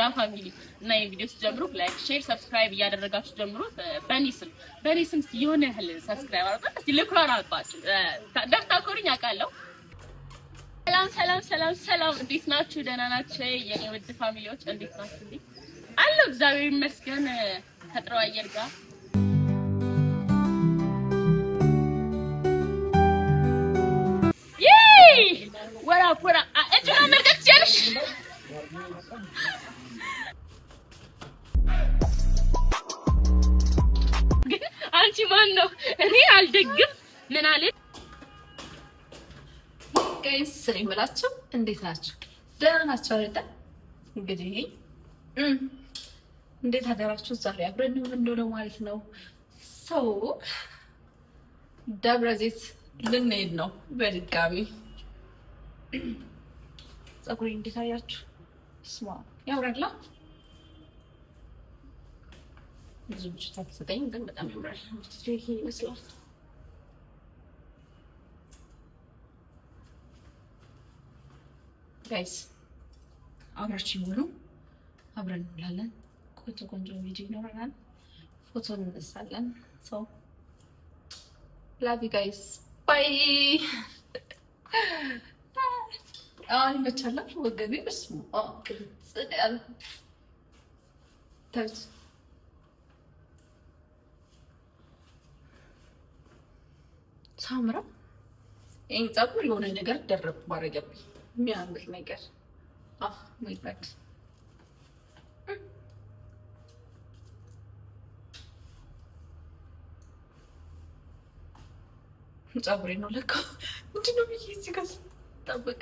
ዳን ፋሚሊ እና የቪዲዮስ ጀምሩ ላይክ ሼር ሰብስክራይብ እያደረጋችሁ ጀምሩ በኒስም የሆነ ህል ሰብስክራይብ አድርጉ እስቲ ልኩራን አልባችሁ ደፍታኮሪኝ አቃለው ሰላም እንዴት ናችሁ ደህና ናችሁ የኔ ውድ ፋሚሊዎች እንዴት ናችሁ አለው እግዚአብሔር ይመስገን ተጥሮ አየር ጋር ወራ እጅና መልቀቅ ጀርሽ ግን አንቺ ማን ነው እኔ አልደግም ምን አለ ጋይስ ስለምላችሁ እንዴት ናችሁ ደህና ናችሁ አይደል እንግዲህ እንዴት አደራችሁ ዛሬ አብረን እንደሆነ ማለት ነው ሰው ደብረ ዘይት ልንሄድ ነው በድጋሚ ፀጉሬ እንዴት አያችሁ ስማ ያምራል ብዙ ብቻ ታስጠኝ ግን በጣም ያምራል ይሄ ይመስላል ጋይስ አብራችን ሆኖ አብረን እንላለን ቆንጆ ቪዲዮ ይኖረናል ፎቶ እንነሳለን ሰው ላቭ ዩ ጋይስ ባይ ይመቻላል ወገቤ በስሙ ጽዳል ታች ሳምራ ይሄን ፀጉር የሆነ ነገር ደረብ ማረገብኝ የሚያምር ነገር ማይ ጋድ ፀጉሬ ነው ለካ ምንድነው ብዬ እዚህ ጋር ጠብቅ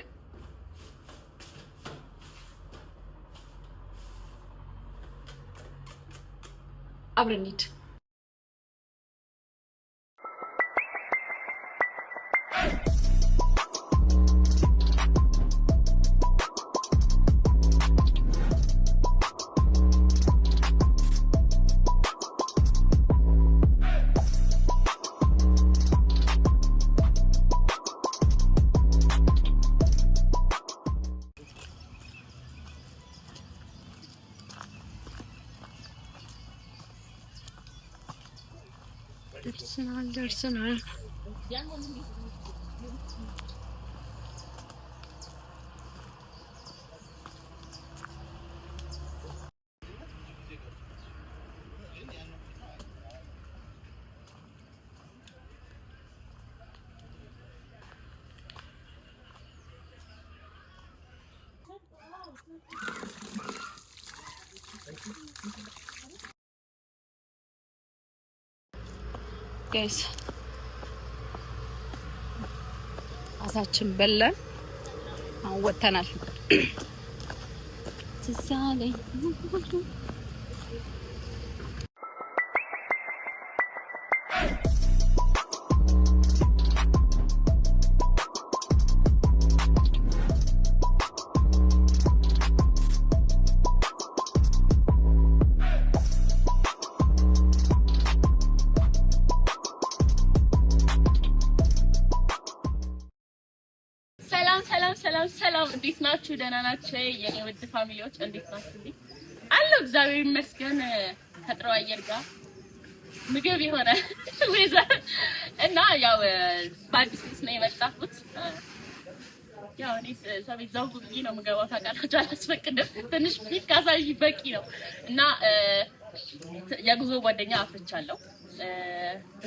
አብረን እንሂድ ደርሰናል ጋይስ አሳችን በላን አሁን ወተናል ትዛለኝ ሰላም እንዴት ናችሁ ደህና ናችሁ የኔ ውድ ፋሚሊዎች እንዴት ናችሁ አለው እግዚአብሔር ይመስገን ተጥሮ አየር ጋር ምግብ የሆነ ወይዘር እና ያው በአዲስ ነው የመጣሁት ያው እኔ ሰቤት ዘውጉ ብዬ ነው የምገባው ታውቃላችሁ አላስፈቅድም ትንሽ ፊት ካሳይ በቂ ነው እና የጉዞ ጓደኛ አፍርቻለሁ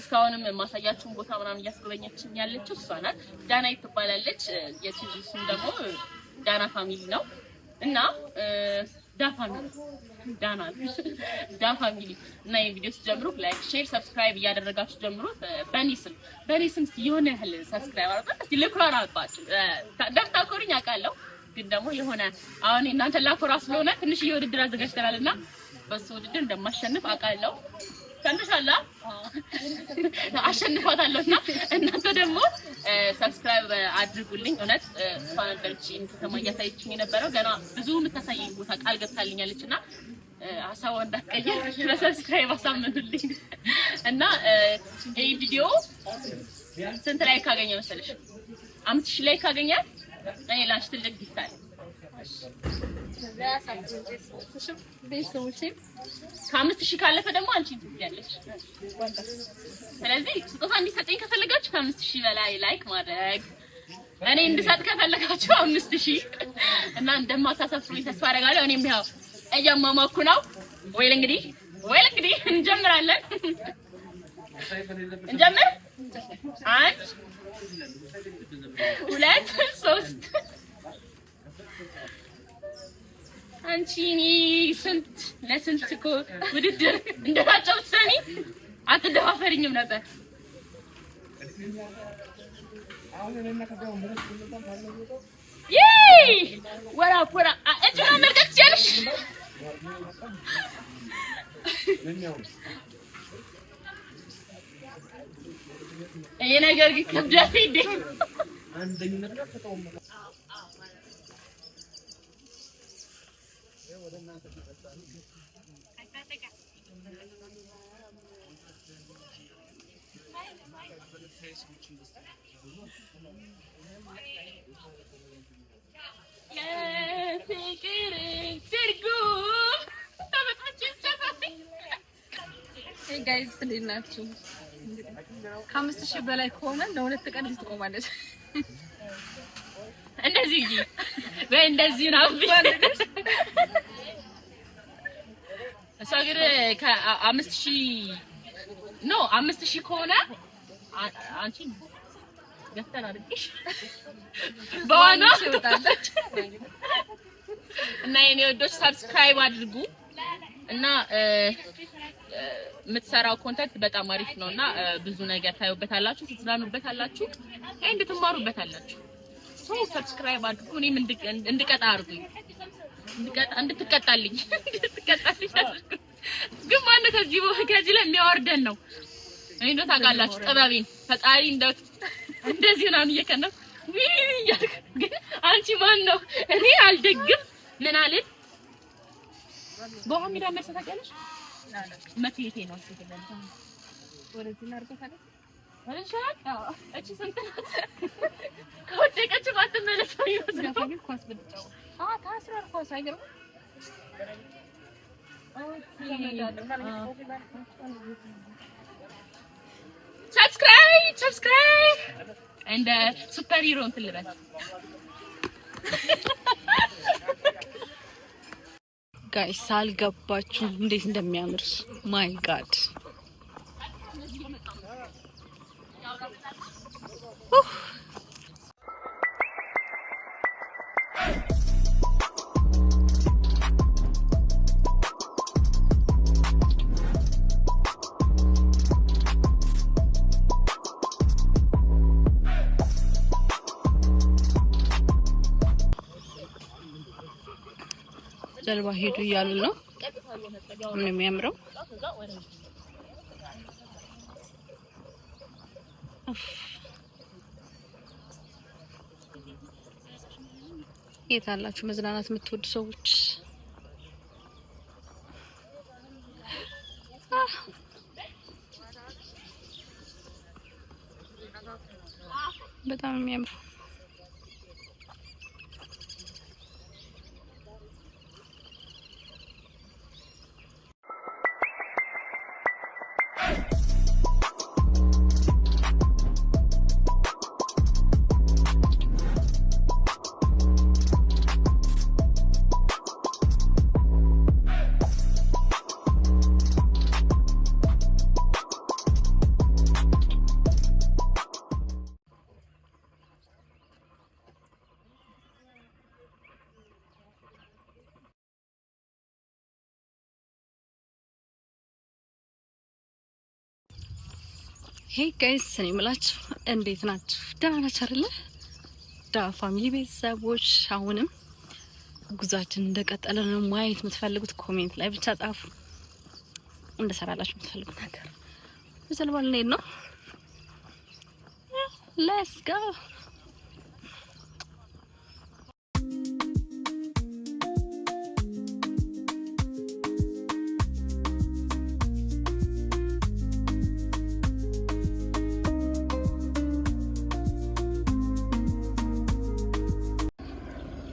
እስካሁንም ማሳያችሁን ቦታ ምናምን እያስጎበኘችኝ ያለችው እሷ ናት ዳና ትባላለች የቲቪሱም ደግሞ ዳና ፋሚሊ ነው እና ዳ ፋሚሊ እና የቪዲዮስ ጀምሩ ላይክ ሼር ሰብስክራይብ እያደረጋችሁ ጀምሩ በኒስም የሆነ ህል ሰብስክራይብ አድርጉ እስቲ ልኩራን አልባችሁ ደፍታኮሪኝ አቃለው ግን ደግሞ የሆነ አሁን እናንተ ላኮራ ስለሆነ ትንሽ የውድድር አዘጋጅተናልና በሱ ውድድር እንደማሸንፍ አቃለው ከንተሻላ አሸንፋታለሁና እናንተ ደግሞ ሰብስክራይብ አድርጉልኝ እውነት ፋንደርቺን ከተማያሳይችኝ የነበረው ገና ብዙ የምታሳየኝ ቦታ ቃል ገብታልኛለችና ሀሳቧ እንዳትቀየር በሰብስክራይብ አሳምኑልኝ እና ይሄ ቪዲዮ ስንት ላይ ካገኘ መሰለሽ 5000 ላይ ካገኘ እኔ ላንቺ ትልቅ ጊፍት አለ ከ5000 ካለፈ ደግሞ አንቺ ትያለሽ። ስለዚህ ስጦታ እንዲሰጠኝ ከፈለጋችሁ ከ5000 በላይ ላይክ ማድረግ፣ እኔ እንድሰጥ ከፈለጋችሁ 5000 እና እንደማታሳፍሩኝ ተስፋ አደርጋለሁ። እኔም ያው እያማማኩ ነው። ወይል እንግዲህ እንጀምራለን። እንጀምር። 1 2 3 አንቺ እኔ ለስንት እኮ ውድድር እንደታጨሁት ሰኒ አትደፋፈሪኝም ነበር። ወራ እጅና መልቀቅ ትችያለሽ። ይሄ ነገር ግን ክብደት እንዴት ጋይስ እንዴት ናችሁ? ከ5000 በላይ ከሆነ ለሁለት ቀን ትቆማለች። እንደዚህ ወይ እንደዚህ ነው እሷ ግን ከ5000 ከሆነ አንቺ ገፍተን አድርግሽ በዋና ትወጣለች። እና የኔ ወዶች ሰብስክራይብ አድርጉ እና የምትሰራው ኮንተንት በጣም አሪፍ ነውና ብዙ ነገር ታዩበታላችሁ፣ ትዝናኑበታላችሁ፣ እንድትማሩበታላችሁ። ሰብስክራይብ አድርጉ። እኔም እንድቀጣ አድርጉኝ፣ እንድትቀጣልኝ ግን ማነው ከዚህ ላይ የሚያወርደን ነው? እኔ እንደው ታውቃላችሁ ጥበቤን ፈጣሪ እንደዚህ ምናምን እየከነፍ ግን አንቺ ማን ነው? እኔ አልደግም ምን አልል በኋላ መሰታቀለሽ መክሊቴ ነው ሲገለጽ ወደዚህ እናርገታለን ወለሻት እቺ ስንት ከወደቀች ባትመለስ ነው ይመስላል። ኳስ ብትጫው ታስራር ኳስ አይገርም። ሰብስክራይብ እንደ ሱፐር ሂሮ እንትን ልበል። ጋይስ አልገባችሁ እንዴት እንደሚያምር ማይ ጋድ ጀልባ ሄዱ እያሉ ነው። ምን የሚያምረው የት አላችሁ መዝናናት የምትወዱ ሰዎች? በጣም የሚያምረው ሄይ ጋይስ እኔ የምላችሁ እንዴት ናችሁ? ደህና ናችሁ አይደለ? ፋሚሊ ቤተሰቦች አሁንም ጉዟችን እንደቀጠለ ነው። ማየት የምትፈልጉት ኮሜንት ላይ ብቻ ጻፉ። እንደሰራላችሁ የምትፈልጉት ነገር በዘልባል ነው። ሌትስ ጎ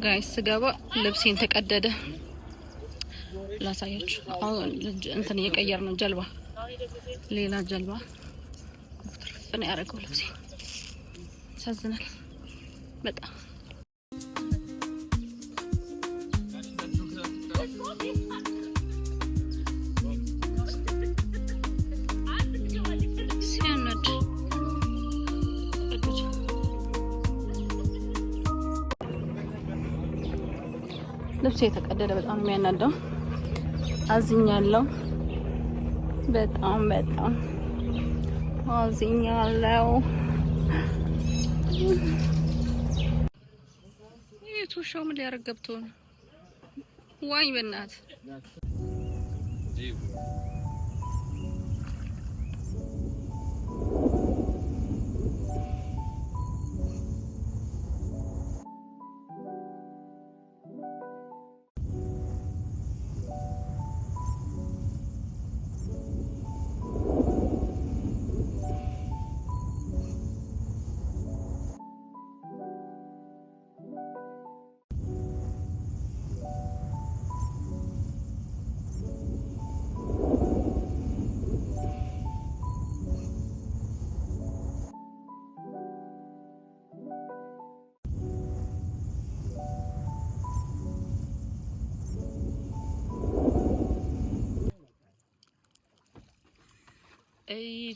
ጋይስ ስገባ ልብሴን ተቀደደ ላሳያችሁ አሁን እንትን እየቀየር ነው ጀልባ ሌላ ጀልባ ትርፍን ያደረገው ልብሴ ያሳዝናል በጣም ልብስ የተቀደደ በጣም የሚያናደው አዝኛለሁ በጣም አዝኛለሁ የቱሻው ምን ሊያረግ ገብቶ ነው ዋኝ በእናት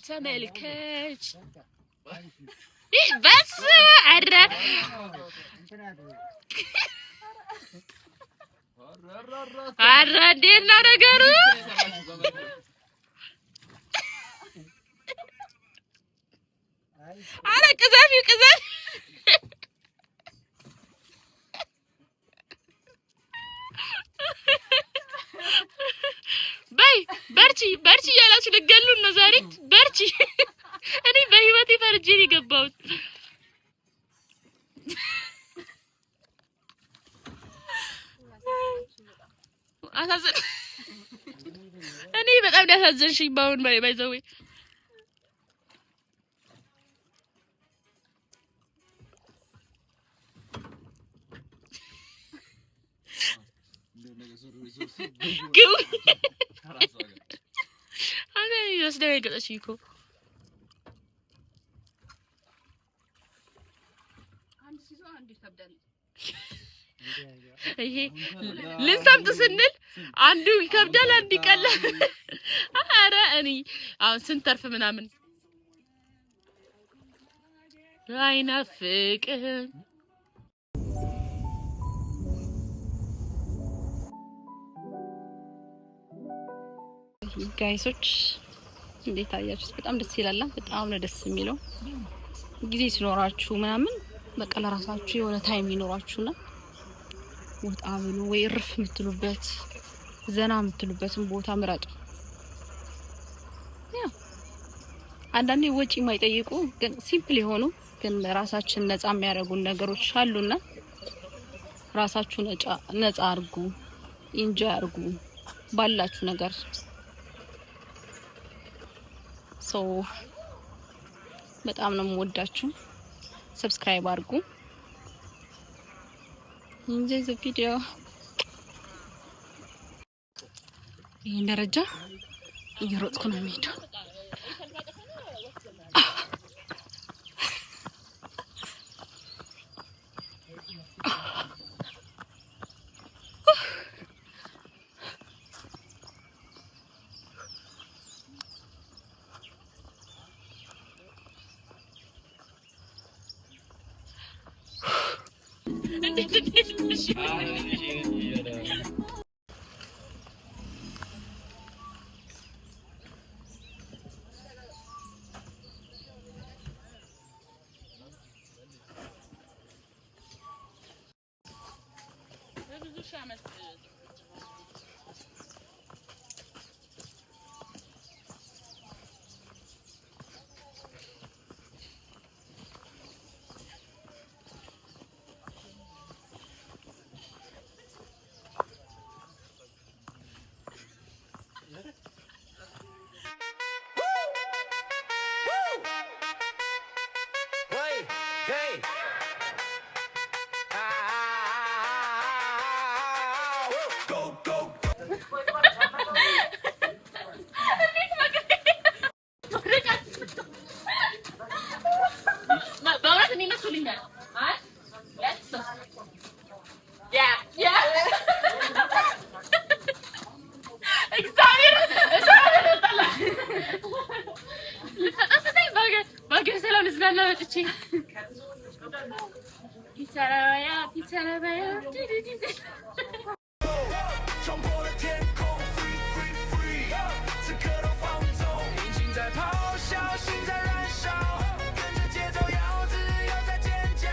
ተመልከች በስ አረ እንዴት ነው ነገሩ? አረ ቅዘፊ በርቺ እያላችሁ ልትገሉን ነው ዛሬ። በርቺ እኔ በህይወቴ ፈርጄ ነው የገባሁት። እኔ በጣም ያሳዘንሽኝ ባሁን ባይዘው ያስደነገጠችኝ እኮ ይሄ ልንሰምጥ ስንል አንዱ ይከብዳል አንዱ ይቀላል። አረ እኔ አሁን ስንተርፍ ምናምን አይናፍቅም ጋይሶች እንዴት አያችሁት? በጣም ደስ ይላል። በጣም ነው ደስ የሚለው። ጊዜ ሲኖራችሁ ምናምን በቃ ለራሳችሁ የሆነ ታይም ይኖራችሁና ወጣ ብሉ ወይ እርፍ የምትሉበት ዘና የምትሉበትን ቦታ ምረጡ። ያ አንዳንዴ ወጪ የማይጠይቁ ግን ሲምፕል የሆኑ ግን ራሳችን ነፃ የሚያደርጉን ነገሮች አሉና ራሳችሁ ነፃ አድርጉ፣ ኢንጆይ አድርጉ ባላችሁ ነገር። በጣም ነው የምወዳችሁ። ሰብስክራይብ አድርጉ። እንጂ ቪዲዮ ይሄን ደረጃ እየሮጥኩ ነው የምሄደው። ፋሚሊዎቼ ፒተራባያ 冲破了天空 free free free 此刻都放纵引擎在咆哮心在燃烧跟着节奏要自由在尖叫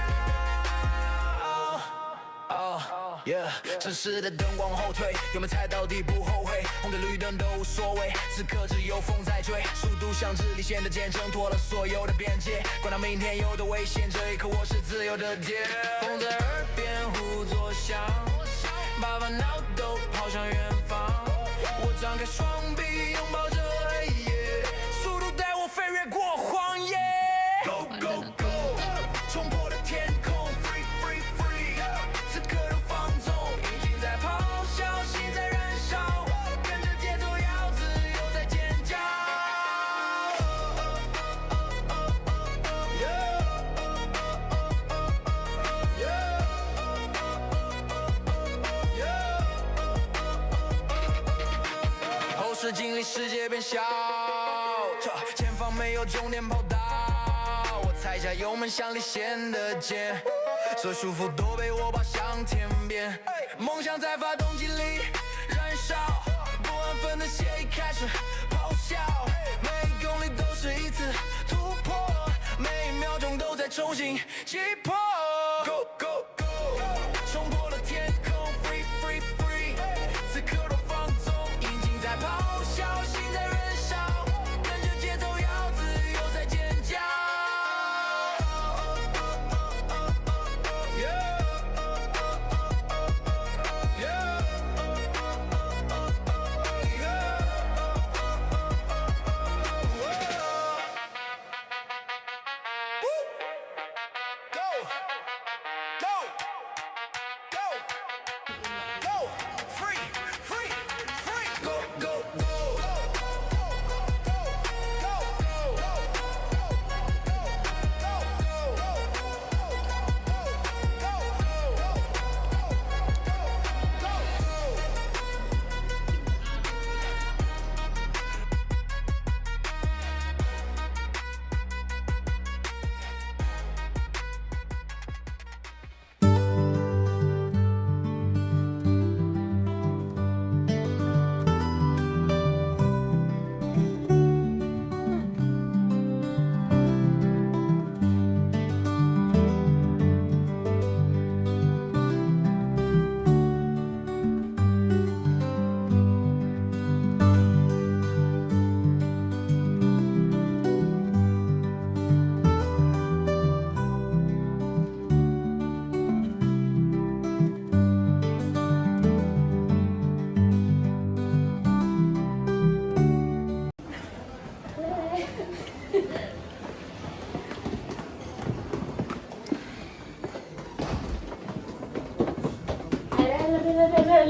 城市的灯往后退有没有猜到底不后悔红灯绿灯都无所谓此刻只有风在追速度像直立线的见证脱了所有的边界管他明天有多危险这一刻我是自由的爹风在耳边呼作响把烦恼都抛向远方我张开双臂拥抱着黑夜速度带我飞越过荒野 Go go go 冲破了天空 Free free free 此刻都放纵引擎在咆哮心在燃烧跟着节奏要自由在尖叫后视镜里世界变小前方没有终点跑道我踩下油门像离线的箭所有束缚都被我抛向天边梦想在发动机里燃烧不安分的血液开始咆哮每一公里都是一次突破每一秒钟都在重新击破 Go go go 冲破了天空 Free free free 此刻都放纵引擎在咆哮心在燃烧跟着节奏要自由在尖叫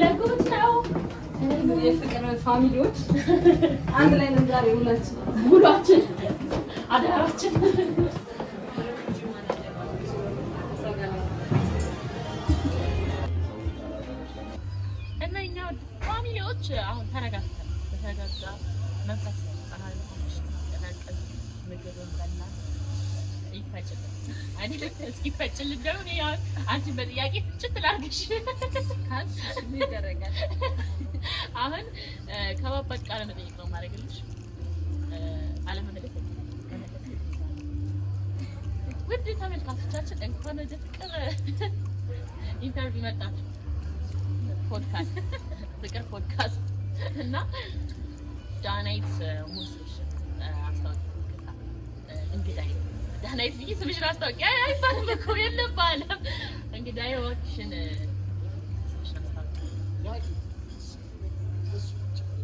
ለጉድ ነው የፍቅር ፋሚሊዎች አንድ ላይ ነን ዛሬ ውሏችን አዳራችን እና እኛ ፋሚሊዎች አሁን ተረጋግተን በተረጋጋ መንፈስ ፀሐይ ሆነሽ ተናቀል ምግብ እንበላ ይፈጭልን እስኪፈጭልን ደግሞ አንቺ በጥያቄ ፍጭት ላድርግሽ ካልሽ ይደረጋል። አሁን ከባባድ ቃለ መጠይቅ ነው የማደርግልሽ። አለመመለስ ውድ ተመልካቾቻችን እንኳን ወደ ፍቅር ኢንተርቪው መጣችሁ። ፖድካስት ፍቅር ፖድካስት እና ዳናይት ሙስሽ አስታውቂ እንግዳይ ዳናይት ብዬ ስምሽን አስታውቂ አይባልም እኮ የለም በዓለም እንግዳይ እባክሽን ስምሽን አስታውቂ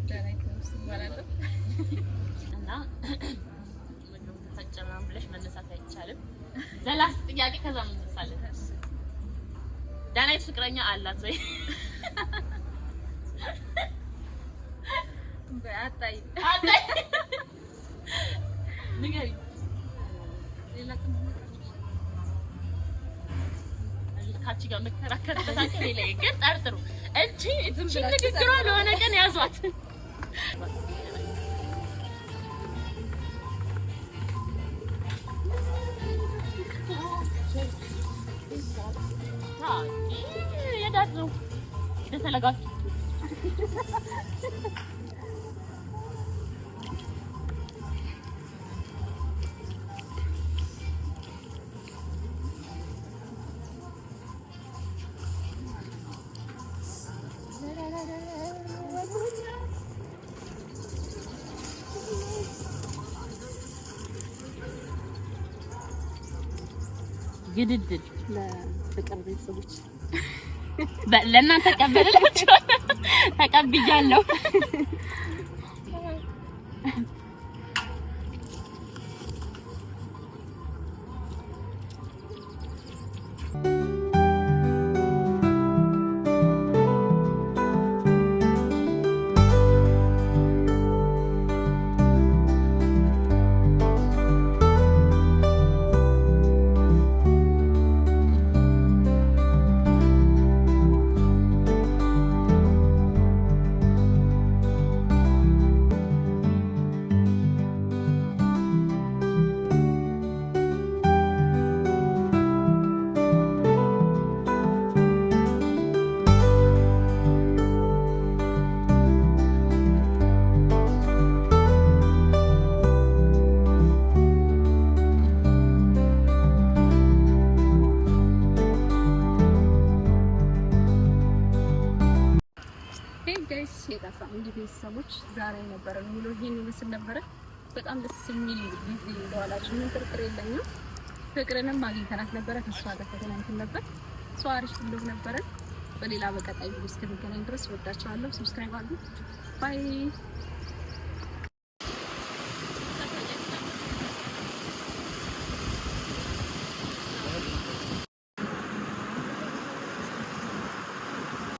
ዳናይት ሙስ ይባላል እና ምንም ተፈጨናም ብለሽ መነሳት አይቻልም። ዘላስ ጥያቄ ከዛ እንነሳለን። ዳናይት ፍቅረኛ አላት ወይ? አጣይ ንገሪ። ካቺ ጋር መከራከርበት አለ ሌላ ግን ጠርጥሩ እንጂ ንግግሯ ለሆነ ቀን ያዟት። የዳት ነው የተሰለጋችሁ ግድድል ለፍቅር ቤተሰቦች ለእናንተ ተቀበለላችሁ ተቀብያለሁ። እንግዲህ ቤተሰቦች ዛሬ ነበረን ሙሉ ይሄን ይመስል ነበረ። በጣም ደስ የሚል ጊዜ እንደዋላችሁ ምን ጥርጥር የለኝም። ፍቅርንም አግኝተናት ነበረ፣ ከሷ ጋር ተገናኝተን ነበር። ሰው አሪፍ ብሎ ነበረ። በሌላ በቀጣይ ቪዲዮ እስከምንገናኝ ድረስ ወዳችኋለሁ። ሰብስክራይብ አድርጉ። ባይ